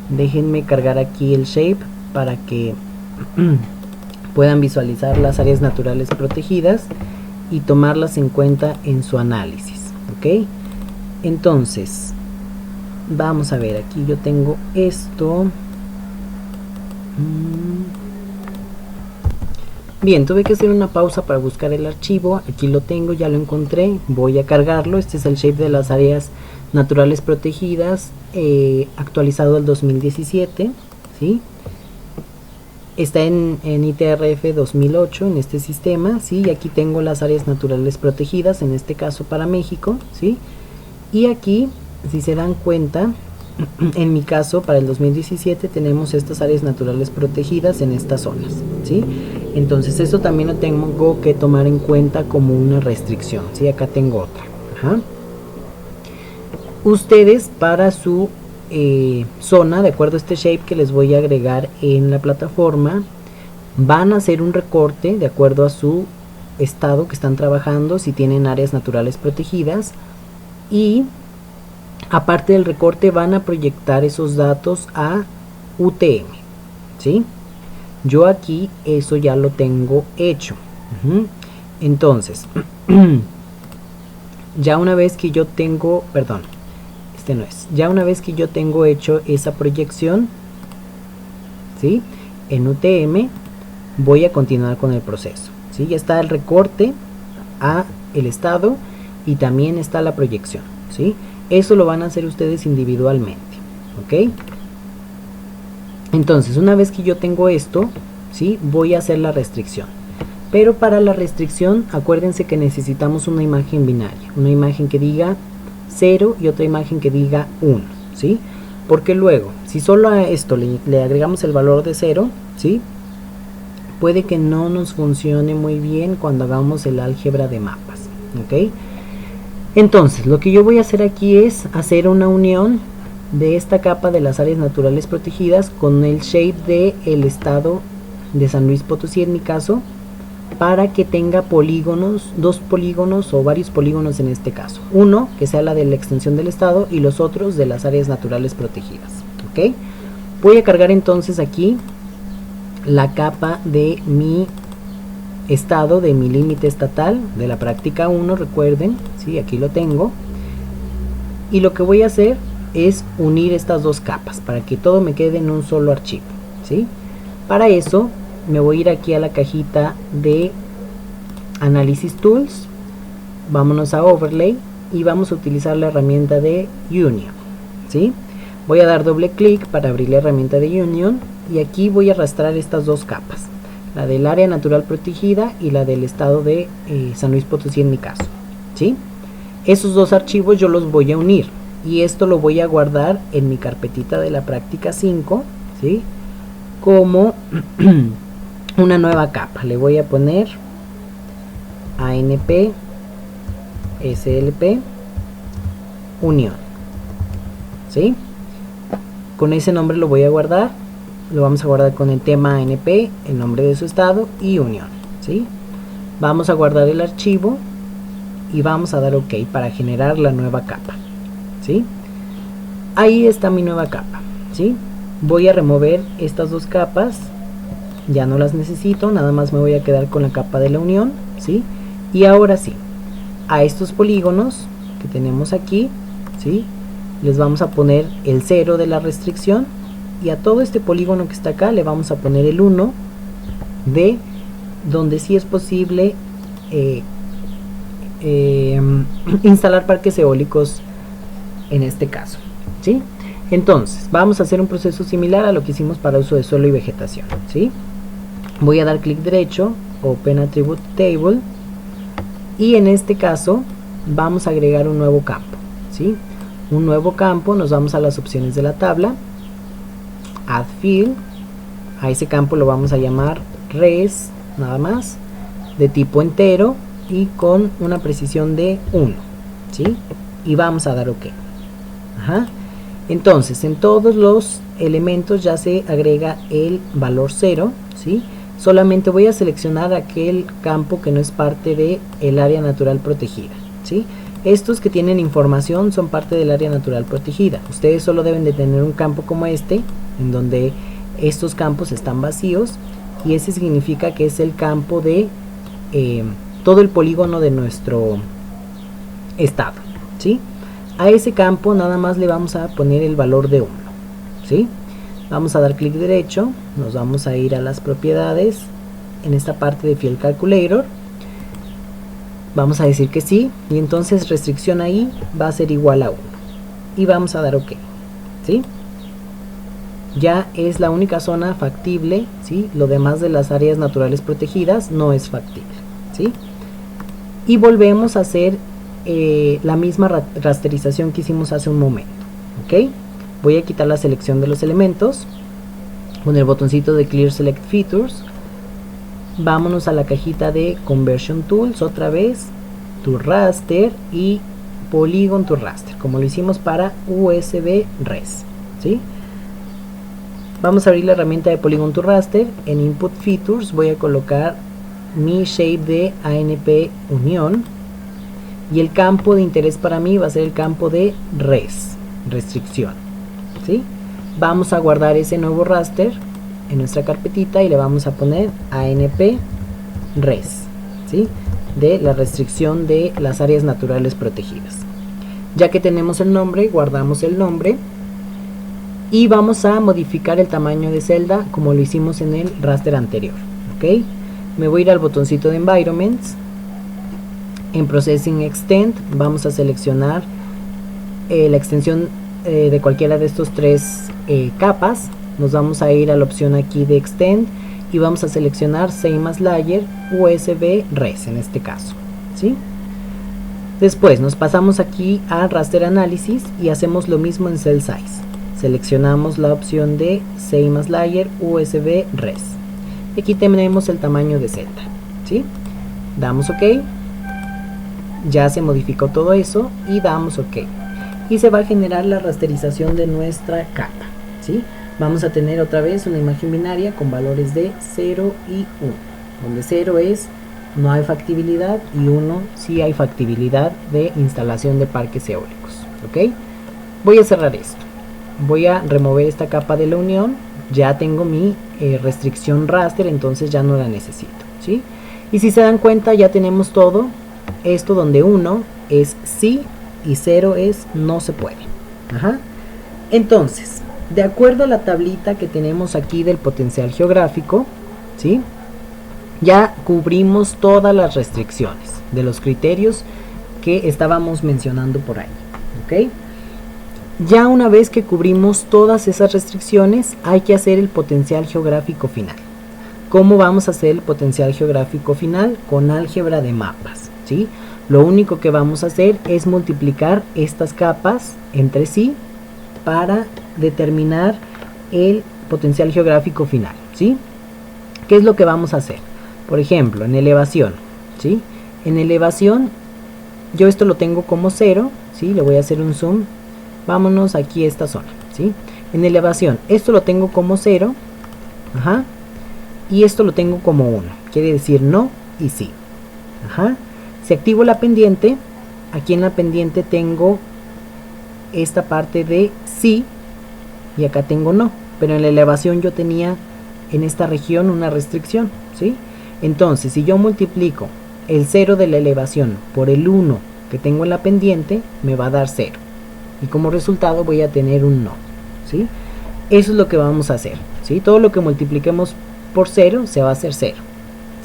Déjenme cargar aquí el shape para que puedan visualizar las áreas naturales protegidas y tomarlas en cuenta en su análisis, ¿ok? Entonces, vamos a ver, aquí yo tengo esto. Bien, tuve que hacer una pausa para buscar el archivo. Aquí lo tengo, ya lo encontré. Voy a cargarlo. Este es el shape de las áreas naturales protegidas actualizado al 2017, ¿sí? Está en ITRF 2008 en este sistema, ¿sí? Y aquí tengo las áreas naturales protegidas, en este caso para México, ¿sí? Y aquí, si se dan cuenta, en mi caso para el 2017 tenemos estas áreas naturales protegidas en estas zonas, ¿sí? Entonces esto también lo tengo que tomar en cuenta como una restricción, ¿sí? Acá tengo otra. Ajá. Ustedes para su zona, de acuerdo a este shape que les voy a agregar en la plataforma, van a hacer un recorte de acuerdo a su estado que están trabajando, si tienen áreas naturales protegidas, y aparte del recorte van a proyectar esos datos a UTM, ¿sí? Yo aquí eso ya lo tengo hecho. Entonces, ya una vez que yo tengo, perdón, este no es, ya una vez que yo tengo hecho esa proyección, ¿sí? En UTM voy a continuar con el proceso, ¿sí? Ya está el recorte a el estado y también está la proyección, ¿sí? Eso lo van a hacer ustedes individualmente, ¿ok? Entonces, una vez que yo tengo esto, ¿sí? Voy a hacer la restricción. Pero para la restricción, acuérdense que necesitamos una imagen binaria. Una imagen que diga 0 y otra imagen que diga 1, ¿sí? Porque luego, si solo a esto le agregamos el valor de 0, ¿sí? puede que no nos funcione muy bien cuando hagamos el álgebra de mapas, ¿ok? Entonces, lo que yo voy a hacer aquí es hacer una unión de esta capa de las áreas naturales protegidas con el shape del estado de San Luis Potosí en mi caso, para que tenga polígonos, dos polígonos o varios polígonos en este caso. Uno que sea la de la extensión del estado y los otros de las áreas naturales protegidas, ¿ok? Voy a cargar entonces aquí la capa de mi estado, de mi límite estatal, de la práctica 1, recuerden, ¿sí? Aquí lo tengo. Y lo que voy a hacer es unir estas dos capas para que todo me quede en un solo archivo, ¿sí? Para eso me voy a ir aquí a la cajita de Analysis Tools, vámonos a Overlay y vamos a utilizar la herramienta de Union, ¿sí? Voy a dar doble clic para abrir la herramienta de Union y aquí voy a arrastrar estas dos capas, la del área natural protegida y la del estado de San Luis Potosí en mi caso, ¿sí? Esos dos archivos yo los voy a unir y esto lo voy a guardar en mi carpetita de la práctica 5, ¿sí? Como una nueva capa. Le voy a poner ANP SLP Unión, ¿sí? Con ese nombre lo voy a guardar. Lo vamos a guardar con el tema ANP, el nombre de su estado y unión, ¿sí? Vamos a guardar el archivo y vamos a dar OK para generar la nueva capa, ¿sí? Ahí está mi nueva capa, ¿sí? Voy a remover estas dos capas, ya no las necesito, nada más me voy a quedar con la capa de la unión, ¿sí? Y ahora sí, a estos polígonos que tenemos aquí, ¿sí? Les vamos a poner el 0 de la restricción y a todo este polígono que está acá le vamos a poner el 1 de donde sí es posible instalar parques eólicos en este caso, ¿sí? Entonces vamos a hacer un proceso similar a lo que hicimos para uso de suelo y vegetación, ¿sí? Voy a dar clic derecho, Open Attribute Table, y en este caso vamos a agregar un nuevo campo, ¿sí? Un nuevo campo, nos vamos a las opciones de la tabla, Add Field, a ese campo lo vamos a llamar Res, nada más, de tipo entero y con una precisión de 1, ¿sí? Y vamos a dar OK. Ajá. Entonces, en todos los elementos ya se agrega el valor 0, ¿sí? Solamente voy a seleccionar aquel campo que no es parte del área natural protegida, ¿sí? Estos que tienen información son parte del área natural protegida. Ustedes solo deben de tener un campo como este, en donde estos campos están vacíos, y ese significa que es el campo de todo el polígono de nuestro estado, ¿sí? A ese campo nada más le vamos a poner el valor de 1, ¿sí? Vamos a dar clic derecho, nos vamos a ir a las propiedades, en esta parte de Field Calculator, vamos a decir que sí, y entonces restricción ahí va a ser igual a 1, y vamos a dar OK, ¿sí? Ya es la única zona factible, ¿sí? Lo demás de las áreas naturales protegidas no es factible, ¿sí? Y volvemos a hacer la misma rasterización que hicimos hace un momento, ¿ok? Voy a quitar la selección de los elementos con el botoncito de Clear Select Features. Vámonos a la cajita de Conversion Tools otra vez, to Raster y Polygon to Raster, como lo hicimos para USB Res, ¿sí? Vamos a abrir la herramienta de Polygon to Raster. En Input Features voy a colocar mi shape de ANP Unión y el campo de interés para mí va a ser el campo de Res, restricción, ¿sí? Vamos a guardar ese nuevo raster en nuestra carpetita y le vamos a poner ANP Res, ¿sí? De la restricción de las áreas naturales protegidas. Ya que tenemos el nombre, guardamos el nombre y vamos a modificar el tamaño de celda como lo hicimos en el raster anterior, ¿ok? Me voy a ir al botoncito de Environments. En Processing Extend vamos a seleccionar la extensión de cualquiera de estos tres capas. Nos vamos a ir a la opción aquí de Extend y vamos a seleccionar Same as Layer USB Res en este caso, ¿sí? Después nos pasamos aquí a Raster Analysis y hacemos lo mismo en Cell Size. Seleccionamos la opción de Same as Layer USB Res. Aquí tenemos el tamaño de Z, ¿sí? Damos OK, ya se modificó todo eso y damos OK. Y se va a generar la rasterización de nuestra capa, ¿sí? Vamos a tener otra vez una imagen binaria con valores de 0 y 1, donde 0 es no hay factibilidad y 1 sí hay factibilidad de instalación de parques eólicos, ¿ok? Voy a cerrar esto, voy a remover esta capa de la unión, ya tengo mi restricción raster, entonces ya no la necesito, ¿sí? Y si se dan cuenta ya tenemos todo esto donde 1 es sí y 0 es no se puede. Ajá. Entonces, de acuerdo a la tablita que tenemos aquí del potencial geográfico, ¿sí? Ya cubrimos todas las restricciones de los criterios que estábamos mencionando por ahí, ¿ok? Ya una vez que cubrimos todas esas restricciones, hay que hacer el potencial geográfico final. ¿Cómo vamos a hacer el potencial geográfico final? Con álgebra de mapas, ¿sí? Lo único que vamos a hacer es multiplicar estas capas entre sí para determinar el potencial geográfico final, ¿sí? ¿Qué es lo que vamos a hacer? Por ejemplo, en elevación, ¿sí? En elevación, yo esto lo tengo como 0, ¿sí? Le voy a hacer un zoom. Vámonos aquí a esta zona, ¿sí? En elevación, esto lo tengo como 0, ajá, y esto lo tengo como 1, quiere decir no y sí, ajá. Si activo la pendiente, aquí en la pendiente tengo esta parte de sí y acá tengo no, pero en la elevación yo tenía en esta región una restricción, ¿sí? Entonces, si yo multiplico el 0 de la elevación por el 1 que tengo en la pendiente, me va a dar 0. Y como resultado voy a tener un no, ¿sí? Eso es lo que vamos a hacer, ¿sí? Todo lo que multipliquemos por 0 se va a hacer 0,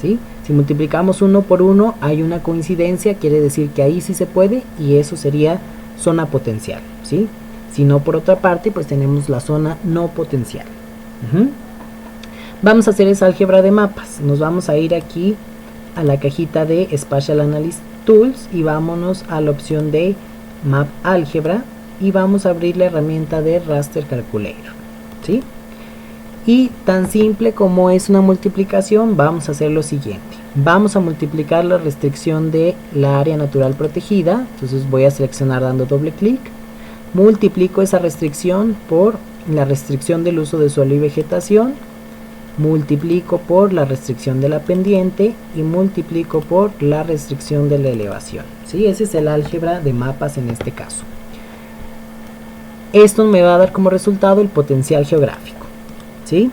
¿sí? Si multiplicamos 1 por 1 hay una coincidencia, quiere decir que ahí sí se puede y eso sería zona potencial, ¿sí? Si no, por otra parte, pues tenemos la zona no potencial. Vamos a hacer esa álgebra de mapas. Nos vamos a ir aquí a la cajita de Spatial Analysis Tools y vámonos a la opción de Map Álgebra y vamos a abrir la herramienta de Raster Calculator, ¿sí? Y tan simple como es una multiplicación, vamos a hacer lo siguiente. Vamos a multiplicar la restricción de la área natural protegida. Entonces voy a seleccionar dando doble clic. Multiplico esa restricción por la restricción del uso de suelo y vegetación. Multiplico por la restricción de la pendiente y multiplico por la restricción de la elevación, ¿sí? Ese es el álgebra de mapas en este caso. Esto me va a dar como resultado el potencial geográfico, ¿sí?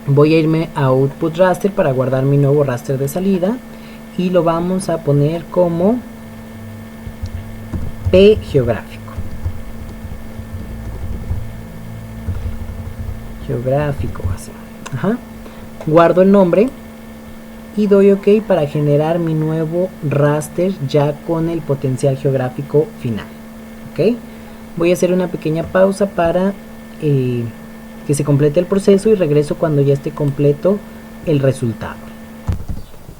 Voy a irme a Output Raster para guardar mi nuevo raster de salida y lo vamos a poner como P geográfico. Geográfico, así. Ajá. Guardo el nombre y doy OK para generar mi nuevo raster ya con el potencial geográfico final. ¿Ok? Voy a hacer una pequeña pausa para que se complete el proceso y regreso cuando ya esté completo el resultado.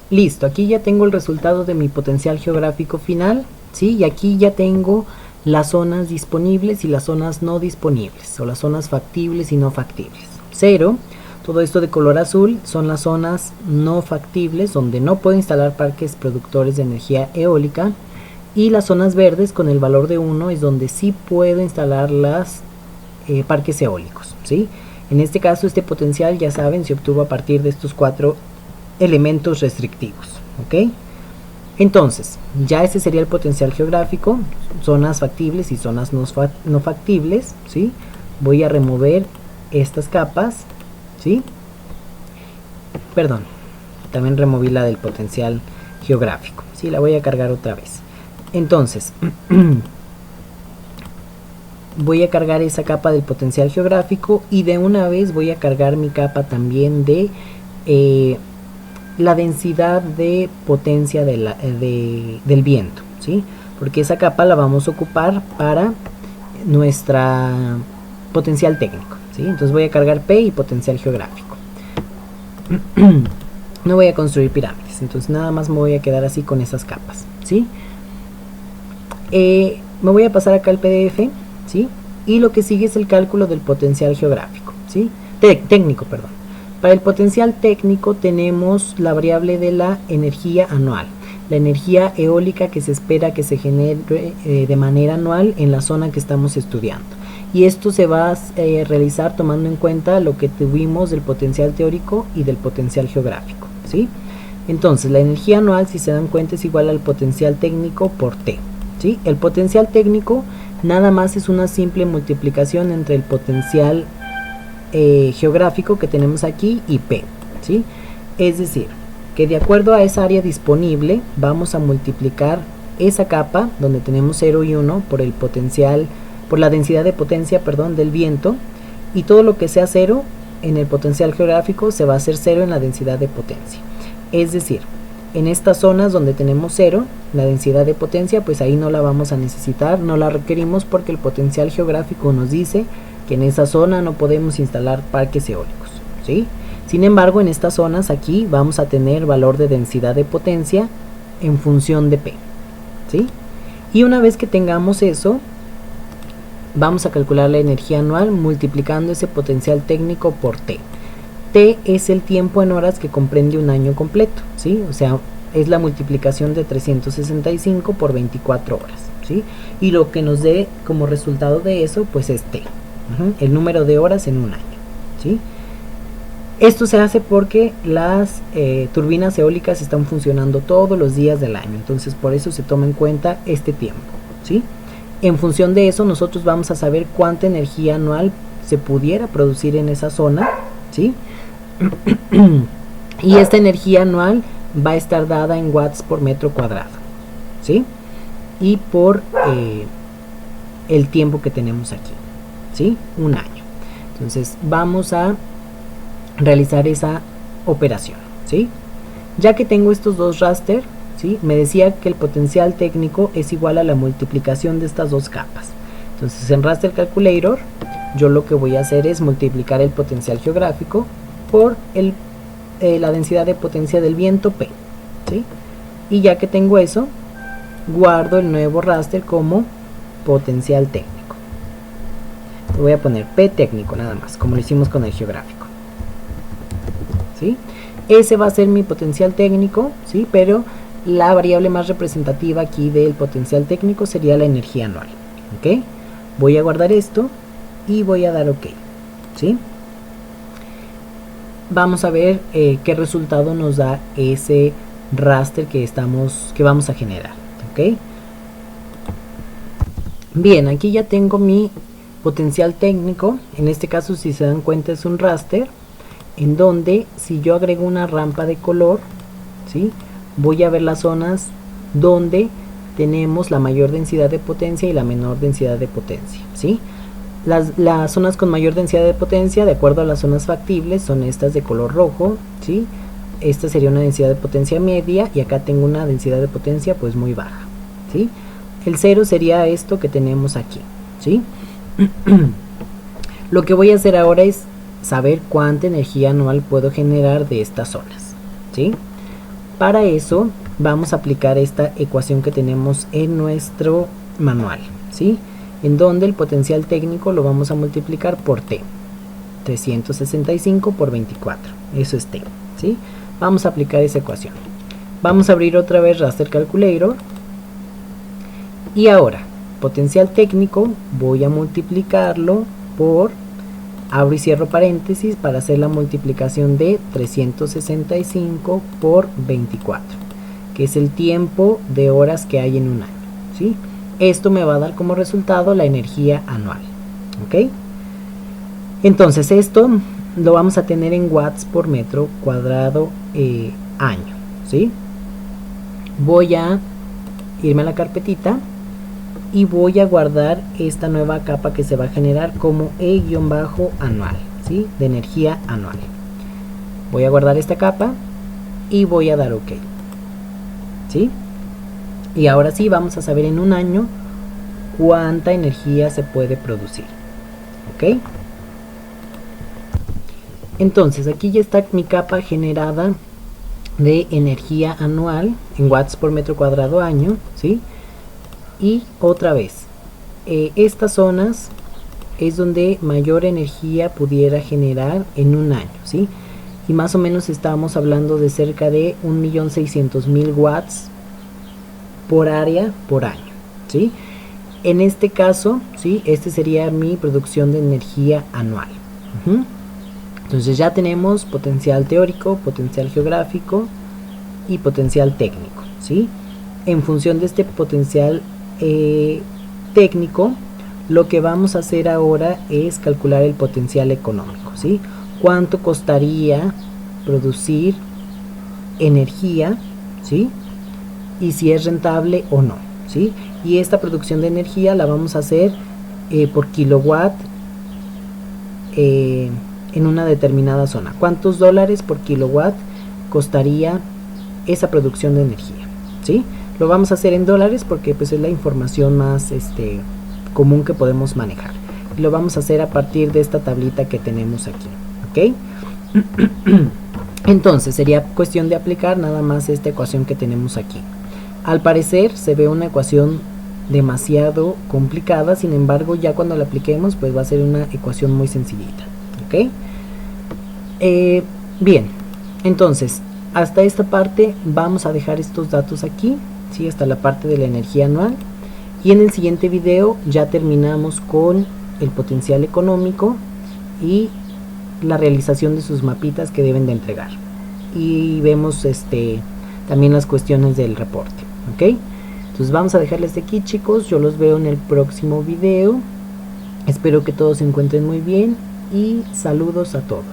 Listo, aquí ya tengo el resultado de mi potencial geográfico final, ¿sí? Y aquí ya tengo las zonas disponibles y las zonas no disponibles, o las zonas factibles y no factibles. 0, todo esto de color azul son las zonas no factibles donde no puedo instalar parques productores de energía eólica, y las zonas verdes con el valor de 1 es donde sí puedo instalar las parques eólicos, ¿sí? En este caso este potencial, ya saben, se obtuvo a partir de estos 4 elementos restrictivos, ¿ok? Entonces, ya ese sería el potencial geográfico, zonas factibles y zonas no factibles, ¿sí? Voy a remover estas capas, ¿sí? Perdón, también removí la del potencial geográfico, ¿sí? La voy a cargar otra vez. Entonces, voy a cargar esa capa del potencial geográfico y de una vez voy a cargar mi capa también de la densidad de potencia del viento, ¿sí? Porque esa capa la vamos a ocupar para nuestra potencial técnico, ¿sí? Entonces voy a cargar P y potencial geográfico. No voy a construir pirámides, entonces nada más me voy a quedar así con esas capas, ¿sí? Me voy a pasar acá al PDF, ¿sí? Y lo que sigue es el cálculo del potencial geográfico, ¿sí? Técnico, perdón. Para el potencial técnico tenemos la variable de la energía anual, la energía eólica que se espera que se genere de manera anual en la zona que estamos estudiando. Y esto se va a realizar tomando en cuenta lo que tuvimos del potencial teórico y del potencial geográfico, ¿sí? Entonces, la energía anual, si se dan cuenta, es igual al potencial técnico por T, ¿sí? El potencial técnico nada más es una simple multiplicación entre el potencial geográfico que tenemos aquí y P, ¿sí? Es decir, que de acuerdo a esa área disponible, vamos a multiplicar esa capa donde tenemos 0 y 1 por el potencial, por la densidad de potencia, perdón, del viento, y todo lo que sea 0 en el potencial geográfico se va a hacer 0 en la densidad de potencia. Es decir, en estas zonas donde tenemos 0, la densidad de potencia, pues ahí no la vamos a necesitar, no la requerimos porque el potencial geográfico nos dice que en esa zona no podemos instalar parques eólicos, ¿sí? Sin embargo, en estas zonas aquí vamos a tener valor de densidad de potencia en función de P, ¿sí? Y una vez que tengamos eso, vamos a calcular la energía anual multiplicando ese potencial técnico por T. T es el tiempo en horas que comprende un año completo, ¿sí? O sea, es la multiplicación de 365 por 24 horas, ¿sí? Y lo que nos dé como resultado de eso, pues es T, el número de horas en un año, ¿sí? Esto se hace porque las turbinas eólicas están funcionando todos los días del año, entonces por eso se toma en cuenta este tiempo, ¿sí? En función de eso nosotros vamos a saber cuánta energía anual se pudiera producir en esa zona, ¿sí? Y esta energía anual va a estar dada en watts por metro cuadrado, ¿sí? Y por el tiempo que tenemos aquí, ¿sí? Un año. Entonces vamos a realizar esa operación, ¿sí? Ya que tengo estos dos raster, ¿sí? Me decía que el potencial técnico es igual a la multiplicación de estas dos capas. Entonces en Raster Calculator yo lo que voy a hacer es multiplicar el potencial geográfico por la densidad de potencia del viento P, ¿sí? Y ya que tengo eso, guardo el nuevo raster como potencial técnico. Le voy a poner P técnico nada más, como lo hicimos con el geográfico, ¿sí? Ese va a ser mi potencial técnico, ¿sí? Pero la variable más representativa aquí del potencial técnico sería la energía anual, ¿ok? Voy a guardar esto y voy a dar OK, ¿sí? Vamos a ver qué resultado nos da ese raster que vamos a generar, ¿ok? Bien, aquí ya tengo mi potencial técnico. En este caso, si se dan cuenta, es un raster en donde si yo agrego una rampa de color, ¿sí? Voy a ver las zonas donde tenemos la mayor densidad de potencia y la menor densidad de potencia, ¿sí? Las zonas con mayor densidad de potencia, de acuerdo a las zonas factibles, son estas de color rojo, ¿sí? Esta sería una densidad de potencia media y acá tengo una densidad de potencia pues muy baja, ¿sí? El 0 sería esto que tenemos aquí, ¿sí? Lo que voy a hacer ahora es saber cuánta energía anual puedo generar de estas zonas, ¿sí? Para eso vamos a aplicar esta ecuación que tenemos en nuestro manual, ¿sí? En donde el potencial técnico lo vamos a multiplicar por T, 365 por 24, eso es T, ¿sí? Vamos a aplicar esa ecuación. Vamos a abrir otra vez Raster Calculator y ahora potencial técnico voy a multiplicarlo por, abro y cierro paréntesis para hacer la multiplicación de 365 por 24, que es el tiempo de horas que hay en un año, ¿sí? Esto me va a dar como resultado la energía anual, ¿ok? Entonces esto lo vamos a tener en watts por metro cuadrado año, ¿sí? Voy a irme a la carpetita y voy a guardar esta nueva capa que se va a generar como E-anual, ¿sí? De energía anual. Voy a guardar esta capa y voy a dar OK, ¿sí? Y ahora sí vamos a saber en un año cuánta energía se puede producir, ¿ok? Entonces aquí ya está mi capa generada de energía anual en watts por metro cuadrado año, ¿sí? Y otra vez, estas zonas es donde mayor energía pudiera generar en un año, ¿sí? y más o menos estamos hablando de cerca de 1.600.000 watts por área por año, ¿sí? En este caso, ¿sí? Este sería mi producción de energía anual. Entonces ya tenemos potencial teórico, potencial geográfico y potencial técnico, ¿sí? En función de este potencial técnico, lo que vamos a hacer ahora es calcular el potencial económico, ¿sí? Cuánto costaría producir energía, ¿sí? Y si es rentable o no, ¿sí? Y esta producción de energía la vamos a hacer por kilowatt en una determinada zona. ¿Cuántos dólares por kilowatt costaría esa producción de energía? ¿Sí? Lo vamos a hacer en dólares porque pues es la información más común que podemos manejar. Y lo vamos a hacer a partir de esta tablita que tenemos aquí, ¿ok? Entonces sería cuestión de aplicar nada más esta ecuación que tenemos aquí. Al parecer se ve una ecuación demasiado complicada, sin embargo ya cuando la apliquemos pues va a ser una ecuación muy sencillita, ¿ok? Bien, entonces hasta esta parte vamos a dejar estos datos aquí, ¿sí? Hasta la parte de la energía anual, y en el siguiente video ya terminamos con el potencial económico y la realización de sus mapitas que deben de entregar, y vemos también las cuestiones del reporte, ¿ok? Entonces vamos a dejarles aquí, chicos. Yo los veo en el próximo video. Espero que todos se encuentren muy bien y saludos a todos.